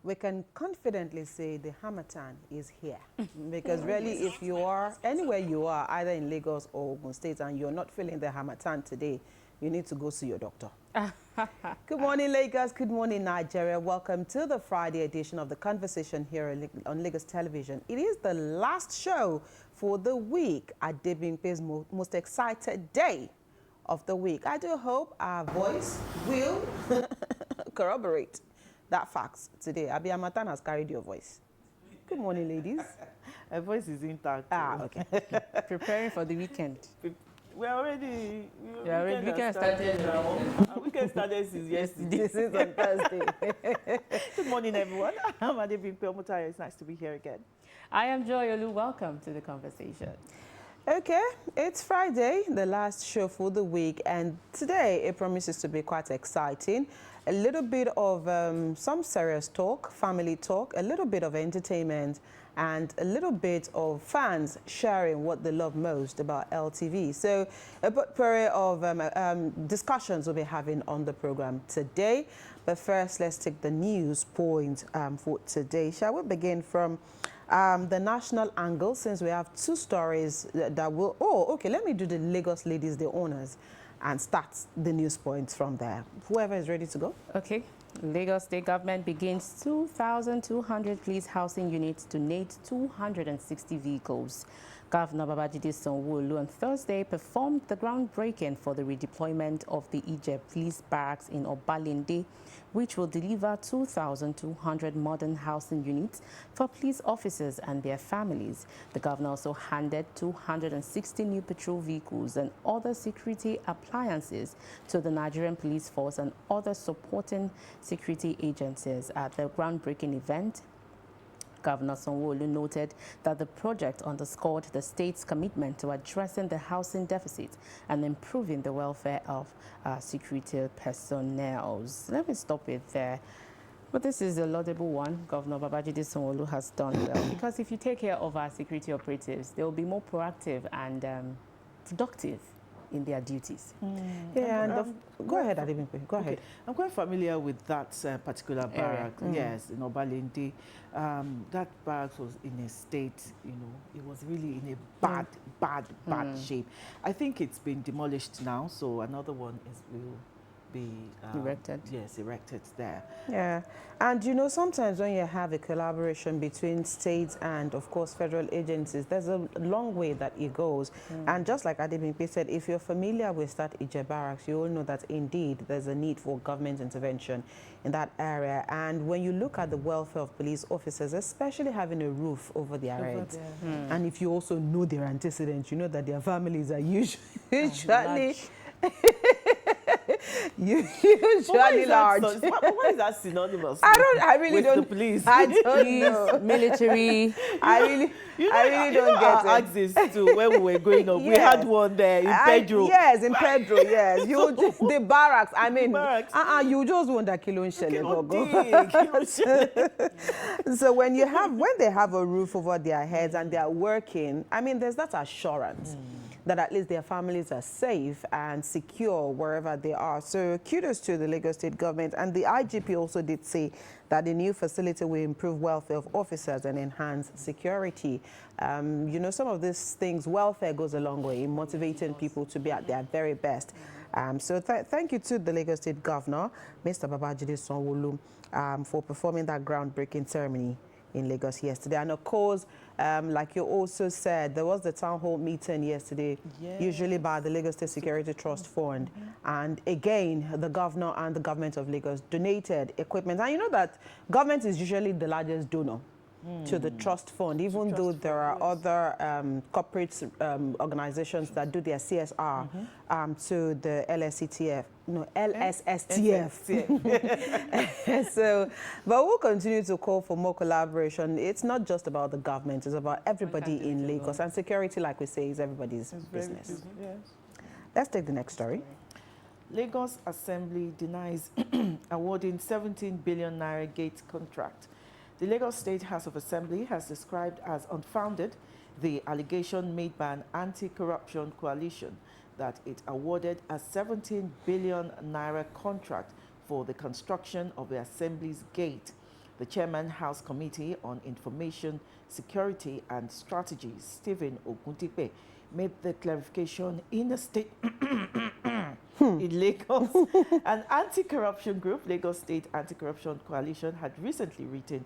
we can confidently say the Hamatan is here. Because really, if you are anywhere you are, either in Lagos or Ogun State, and you're not feeling the Hamatan today, you need to go see your doctor. Good morning, Lagos. Good morning, Nigeria. Welcome to the Friday edition of The Conversation here on Lagos Television. It is the last show for the week at Debimpe's most excited day of the week. I do hope our voice will corroborate that fact today. Abi Hamatan has carried your voice. Good morning, ladies. Her voice is intact. Okay. Preparing for the weekend. We're already. Weekend started now. Weekend started since yesterday. This is on Thursday. Good morning, everyone. I'm Adebimpe Omutaya. It's nice to be here again. I am Joy Olu. Welcome to the conversation. Okay, it's Friday, the last show for the week, and today it promises to be quite exciting. A little bit of some serious talk, family talk, a little bit of entertainment, and a little bit of fans sharing what they love most about LTV. So a potpourri of discussions we'll be having on the program today. But first, let's take the news point for today. Shall we begin from the national angle, since we have two stories that will... Oh, okay, let me do the Lagos ladies, the owners, and start the news points from there. Whoever is ready to go. Okay. Lagos State Government begins 2,200 police housing units to donate 260 vehicles. Governor Babajide Sanwo-Olu on Thursday performed the groundbreaking for the redeployment of the Egypt Police Barracks in Obalende, which will deliver 2,200 modern housing units for police officers and their families. The governor also handed 260 new patrol vehicles and other security appliances to the Nigerian Police Force and other supporting security agencies at the groundbreaking event. Governor Sanwo-Olu noted that the project underscored the state's commitment to addressing the housing deficit and improving the welfare of security personnel. Let me stop it there. But this is a laudable one Governor Babajide Sanwo-Olu has done well, because if you take care of our security operatives, they will be more proactive and productive in their duties. Yeah, and go ahead, Adebimpe. Go ahead. I'm quite familiar with that particular barrack. Yes, in Obalende. That barrack was in a state, it was really in a bad shape. I think it's been demolished now, so another one will be erected. Yes, erected there. Yeah, and sometimes when you have a collaboration between states and, of course, federal agencies, there's a long way that it goes. And just like Adebimpe said, if you're familiar with that Ije Barracks, you all know that indeed there's a need for government intervention in that area. And when you look at the welfare of police officers, especially having a roof over their heads, and if you also know their antecedents, you know that their families are usually usually large. Why is that synonymous? I really with don't. The police. I don't know. Military. I really don't get it. Access to where we were going up. We had one there in Pedro. Yes, in Pedro. Yes, the barracks. I mean, barracks. You just want that kilo in Okay, So when they have a roof over their heads and they are working, I mean, there's that assurance that at least their families are safe and secure wherever they are. So kudos to the Lagos State government. And the IGP also did say that the new facility will improve welfare of officers and enhance security. Some of these things, welfare goes a long way in motivating people to be at their very best. So thank you to the Lagos State Governor, Mr. Babajide Sanwo-Olu, for performing that groundbreaking ceremony in Lagos yesterday. And of course, like you also said, there was the town hall meeting yesterday, usually by the Lagos State Security Trust Fund. And again, the governor and the government of Lagos donated equipment. And you know that government is usually the largest donor to the trust fund, even though there are other corporate organizations that do their CSR to the LSSTF. So, but we'll continue to call for more collaboration. It's not just about the government, it's about everybody in Lagos. And security, like we say, is everybody's business. Yes. Let's take the next story. Lagos Assembly denies awarding 17 billion naira gate contract. The Lagos State House of Assembly has described as unfounded the allegation made by an anti-corruption coalition that it awarded a 17 billion naira contract for the construction of the Assembly's gate. The chairman, House Committee on Information Security and Strategy, Stephen Ogundipe, made the clarification in a state in Lagos. An anti-corruption group, Lagos State Anti-Corruption Coalition, had recently written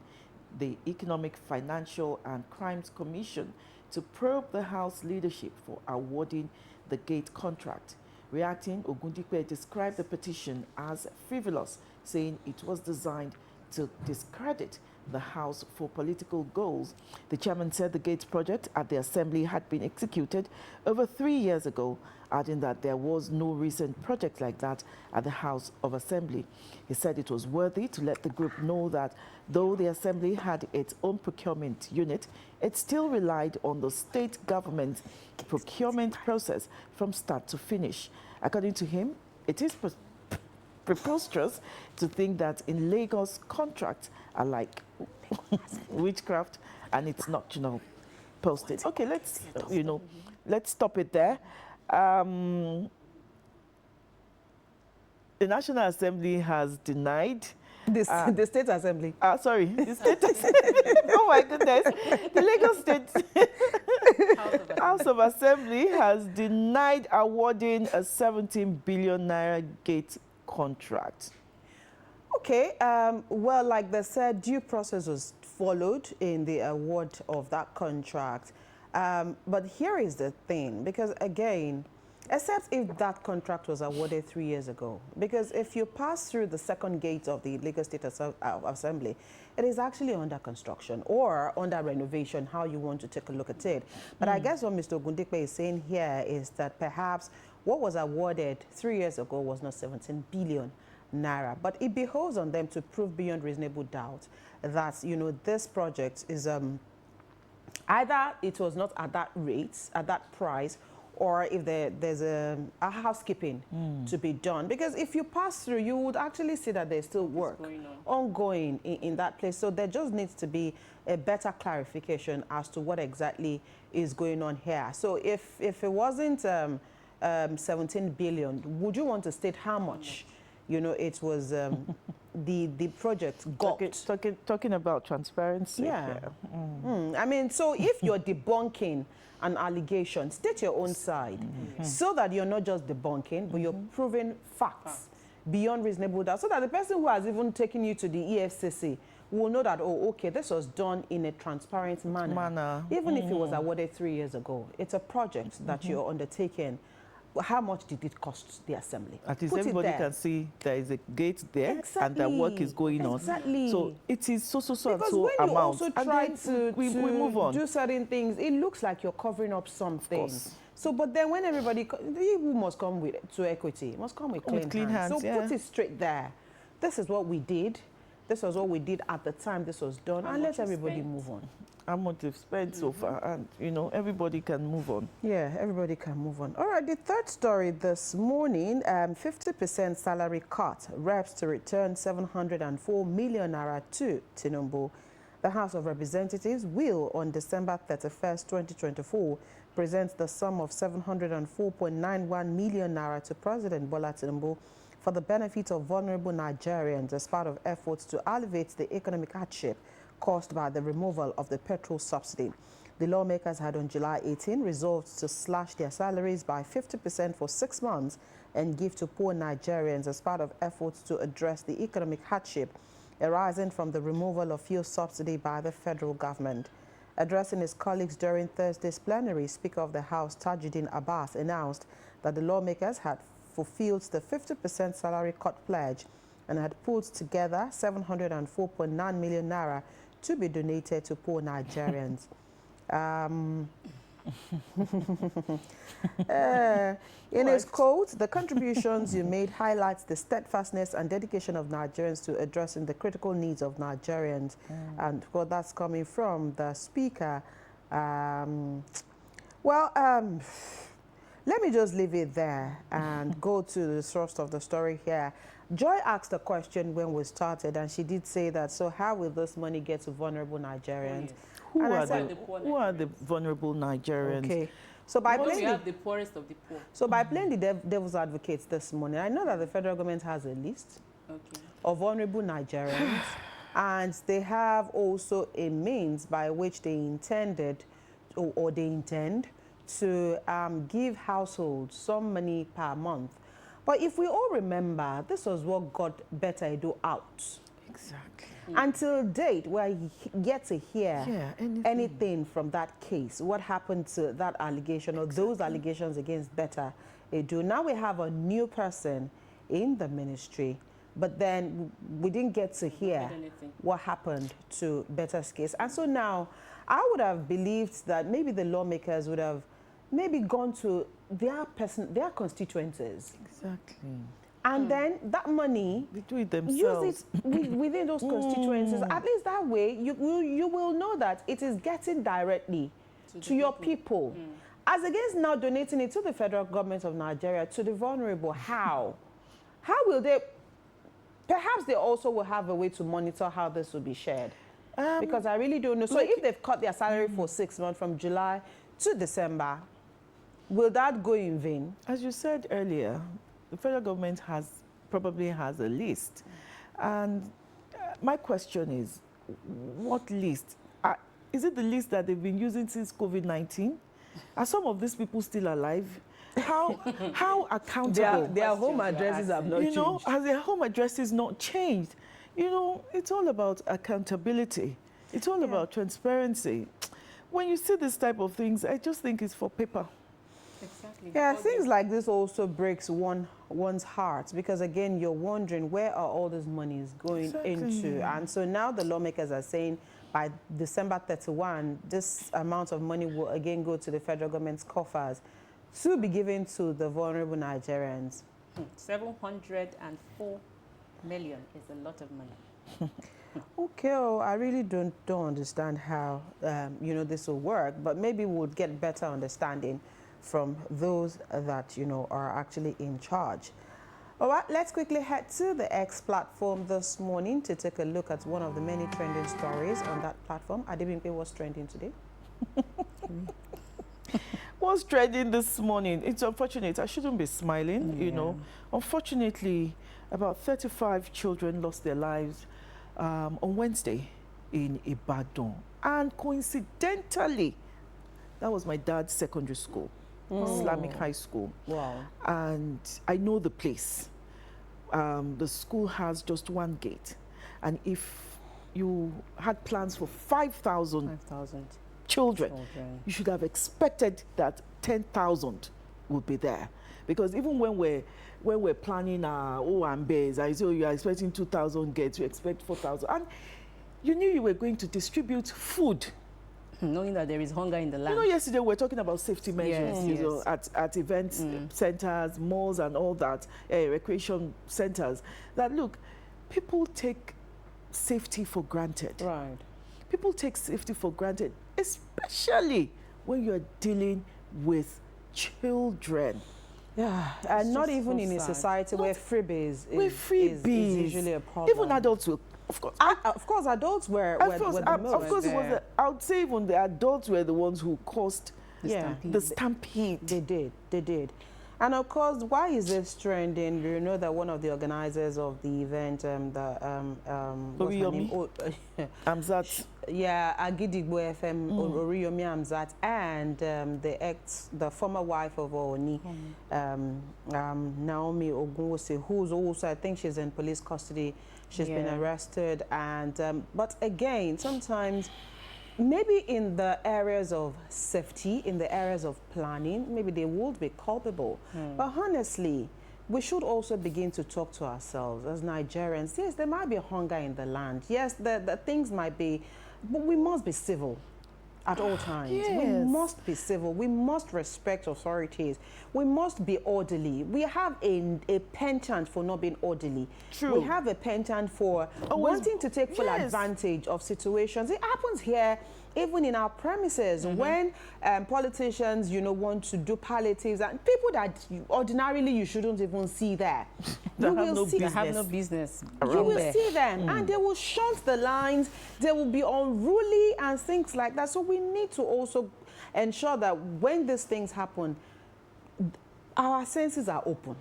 the Economic, Financial and Crimes Commission to probe the House leadership for awarding the gate contract. Reacting, Ogundipe described the petition as frivolous, saying it was designed to discredit the House for political goals. The chairman said the Gates project at the Assembly had been executed over 3 years ago, adding that there was no recent project like that at the House of Assembly. He said it was worthy to let the group know that though the Assembly had its own procurement unit, it still relied on the state government procurement process from start to finish. According to him, it is preposterous to think that in Lagos, contracts are like witchcraft and it's not, posted. Okay, let's, let's stop it there. The National Assembly has denied the State Assembly. Sorry, the State Assembly. Oh my goodness. The Lagos State House of Assembly has denied awarding a 17 billion naira gate contract. Okay, well, like they said, due process was followed in the award of that contract. But here is the thing, because again, except if that contract was awarded 3 years ago, because if you pass through the second gate of the Lagos State Assembly, it is actually under construction or under renovation, how you want to take a look at it. But I guess what Mr. Ogundipe is saying here is that perhaps what was awarded 3 years ago was not 17 billion naira, but it behoves on them to prove beyond reasonable doubt that, this project is either it was not at that rate, at that price, or if there's a housekeeping to be done. Because if you pass through, you would actually see that there's still work ongoing in that place. So there just needs to be a better clarification as to what exactly is going on here. So if it wasn't 17 billion, would you want to state how much, it was the project got? Talking about transparency. Yeah. I mean, so if you're debunking an allegation, state your own side so that you're not just debunking, but you're proving facts beyond reasonable doubt, so that the person who has even taken you to the EFCC will know that, oh, okay, this was done in a transparent manner. Even if it was awarded 3 years ago. It's a project that you're undertaking. How much did it cost the Assembly? At least everybody can see there is a gate there and the work is going on. So it is so because and so when amount. you also try to move on. do certain things, it looks like you're covering up something. So, but then when everybody, who must come to equity, must come with clean hands. So put it straight there. This is what we did. This was what we did at the time this was done, and let everybody move on. How much they've spent so far, and everybody can move on. Yeah, everybody can move on. All right, the third story this morning: 50% salary cut. Reps to return 704 million naira to Tinubu. The House of Representatives will, on December 31st, 2024, present the sum of 704.91 million naira to President Bola Tinubu for the benefit of vulnerable Nigerians as part of efforts to alleviate the economic hardship caused by the removal of the petrol subsidy. The lawmakers had on July 18 resolved to slash their salaries by 50% for 6 months and give to poor Nigerians as part of efforts to address the economic hardship arising from the removal of fuel subsidy by the federal government. Addressing his colleagues during Thursday's plenary, Speaker of the House Tajuddin Abbas announced that the lawmakers had fulfilled the 50% salary cut pledge and had pulled together 704.9 million naira to be donated to poor Nigerians. In his quote, the contributions you made highlights the steadfastness and dedication of Nigerians to addressing the critical needs of Nigerians. And well, that's coming from the Speaker. Let me just leave it there and go to the source of the story here. Joy asked a question when we started, and she did say that, so how will this money get to vulnerable Nigerians? Who are the vulnerable Nigerians? Okay. So by we playing have the poorest of the poor. So by playing the devil's advocates this morning, I know that the federal government has a list of vulnerable Nigerians And they have also a means by which they intended or they intend to give households some money per month. But if we all remember, this was what got Betta Edo out. Exactly. Until date, we're yet to hear anything from that case. What happened to that allegation or those allegations against Betta Edo? Now we have a new person in the ministry, but then we didn't get to hear what happened to Betta's case. And so now, I would have believed that maybe the lawmakers would have maybe gone to their constituencies. Exactly. And then that money, they do it themselves. use it within those constituencies. At least that way, you will know that it is getting directly to your people. As against now donating it to the federal government of Nigeria, to the vulnerable. How? How will they? Perhaps they also will have a way to monitor how this will be shared. Because I really don't know. So if they've cut their salary for 6 months from July to December, will that go in vain? As you said earlier, the federal government probably has a list. And my question is, what list? Is it the list that they've been using since COVID-19? Are some of these people still alive? How accountable? Their home addresses have not changed. You know, has their home addresses not changed? You know, it's all about accountability. It's all about transparency. When you see this type of things, I just think it's for paper. Exactly. Yeah, things like this also breaks one's heart because, again, you're wondering where are all these monies going into? And so now the lawmakers are saying by December 31, this amount of money will again go to the federal government's coffers to be given to the vulnerable Nigerians. 704 million is a lot of money. Okay, I really don't understand how this will work, but maybe we'll get better understanding from those that are actually in charge. All right, let's quickly head to the X platform this morning to take a look at one of the many trending stories on that platform. Adebimpe, what's trending today? What's trending this morning? It's unfortunate. I shouldn't be smiling, you know. Unfortunately, about 35 children lost their lives on Wednesday in Ibadan. And coincidentally, that was my dad's secondary school, Islamic High School. Wow. And I know the place. The school has just one gate. And if you had plans for 5,000 children, you should have expected that 10,000 would be there. Because even when we're planning our Owambes, I say you are expecting 2,000 gates, you expect 4,000. And you knew you were going to distribute food. Knowing that there is hunger in the land. You know, yesterday we were talking about safety measures, you know, at events centers, malls and all that, recreation centers. That, look, people take safety for granted. Right. People take safety for granted, especially when you're dealing with children. Yeah, and not even in a society where freebies is usually a problem. Even adults will, of course. Of course, adults were the most. Of course, I would say even the adults were the ones who caused the stampede. They did. And of course, why is this trending? You know that one of the organizers of the event, Amzat. Yeah, Agidigbo FM, Oriyomi Amzat, and the former wife of Ooni, Naomi Ogunwusi, who's also, I think she's in police custody. She's been arrested, and but again, sometimes maybe in the areas of safety, in the areas of planning, maybe they would be culpable. But honestly, we should also begin to talk to ourselves as Nigerians. Yes, there might be hunger in the land. Yes, the things might be, but we must be civil at all times. Yes. We must be civil. We must respect authorities. We must be orderly. We have a penchant for not being orderly. True. We have a penchant for wanting to take full advantage of situations. It happens here, even in our premises, when politicians, want to do palliatives and people that ordinarily you shouldn't even see there. They have no business. You will see them, and they will shunt the lines. They will be unruly and things like that. So we need to also ensure that when these things happen, our senses are open.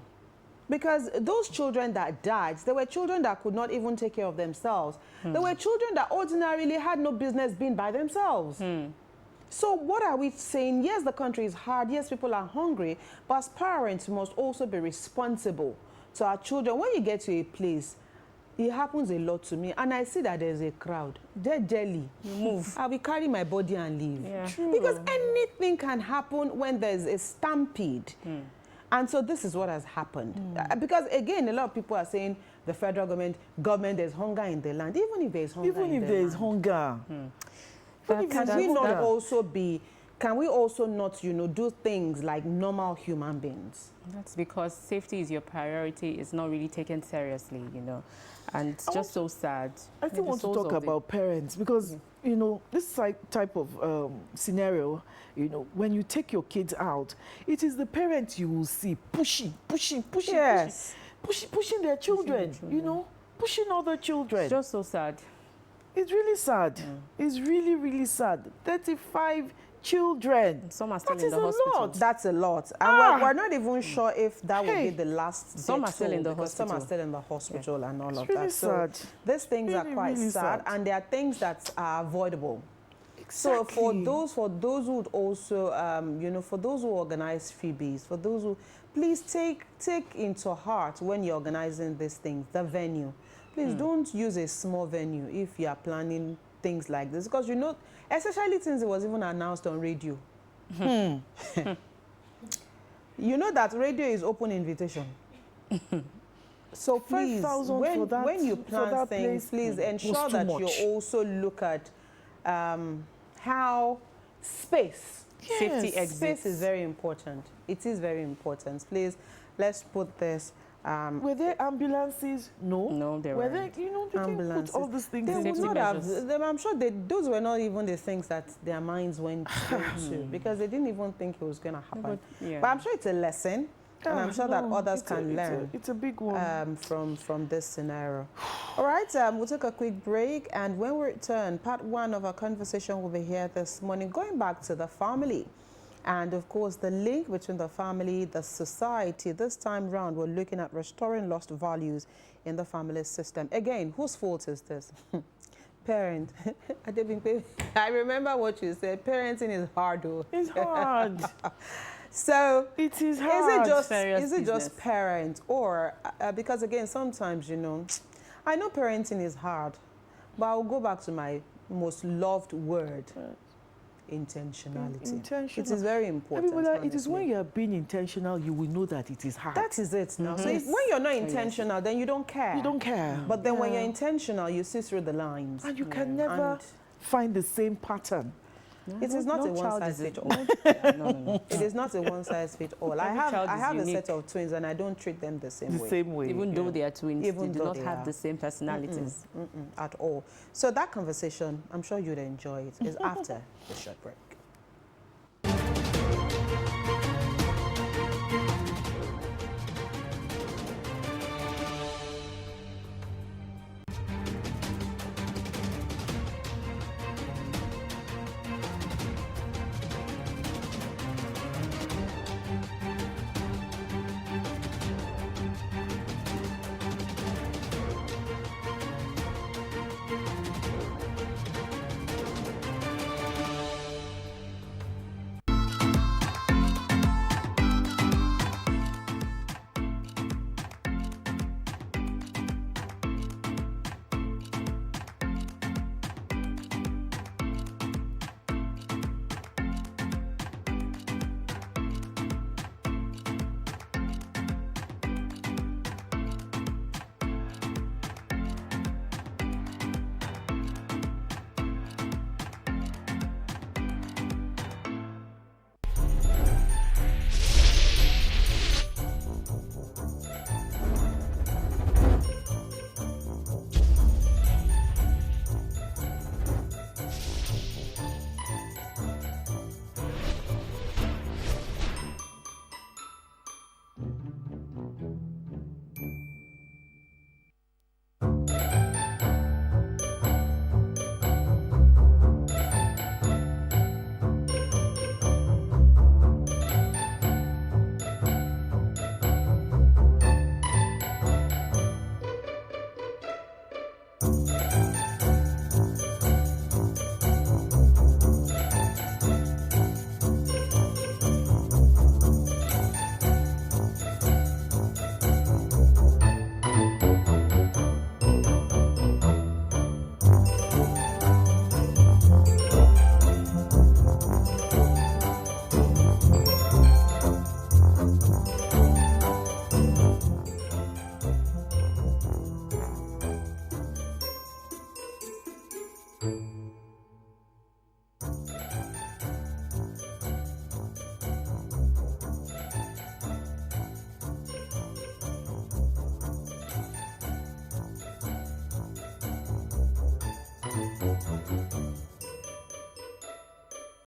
Because those children that died, they were children that could not even take care of themselves. They were children that ordinarily had no business being by themselves. So what are we saying? Yes, the country is hard. Yes, people are hungry. But as parents, we must also be responsible to our children. When you get to a place, it happens a lot to me. And I see that there's a crowd. They're jelly. You move. I will carry my body and leave. Yeah. Because anything can happen when there's a stampede. And so this is what has happened. Because again, a lot of people are saying the federal government, there's hunger in the land. Even if there's hunger Even in if the there land. is hunger. Can we not also be, can we also not, do things like normal human beings? That's because safety is your priority. It's not really taken seriously, and it's just so sad. I still want to talk about parents because, this type of scenario, when you take your kids out, it is the parents you will see pushing Yes. pushing their children, pushing other children. It's just so sad. It's really sad. It's really, really sad. 35 children. Some are still That in is the a hospital. lot. That's a lot. And we're not even sure if that will be the last. Some are still in the because some are hospital. still in the hospital and all It's of really that. So sad. these things are Really, quite really sad, sad. and there are things that are avoidable. So Exactly. for those who would also, for those who organize freebies, for those who, please take into heart when you're organizing these things, the venue. Please don't use a small venue if you are planning things like this, because especially since it was even announced on radio. You know that radio is open invitation. So please, 5,000 for that- when you for plan that things, place please was ensure too that much. you also look at how space. Safety Yes. exits. Space is very important. It is very important. Please, let's put this. Were there ambulances? No. No, there Were weren't. there, they didn't Ambulances. put all these things They in. would Safety not have. measures. I'm sure those were not even the things that their minds went to, because they didn't even think it was going to happen. Yeah. But I'm sure it's a lesson, and I'm sure that others can learn. It's a big one. From this scenario. All right, we'll take a quick break, and when we return, part one of our conversation will be here this morning, going back to the family. And of course, the link between the family, the society. This time round, we're looking at restoring lost values in the family system. Again, whose fault is this? Parent. I remember what you said. Parenting is hard, though. It's hard. So It is is hard. it just Serious business. parent, or because again sometimes I know parenting is hard, but I'll go back to my most loved word, intentionality. Intentional. It is very important. It is honestly. when you are being intentional, you will know that it is hard. That is it now. So when you're not intentional, then you don't care. You don't care. But then when you're intentional, you see through the lines. And you can never And find the same pattern. it is not a No child one is size fit it. all. No. It is not a one size fit all. I Every child have is a unique. set of twins, and I don't treat them the same The way. same way. Even though they are twins, Even they do though not they have are. the same personalities. At all. So that conversation, I'm sure you'd enjoy it, is after the short break.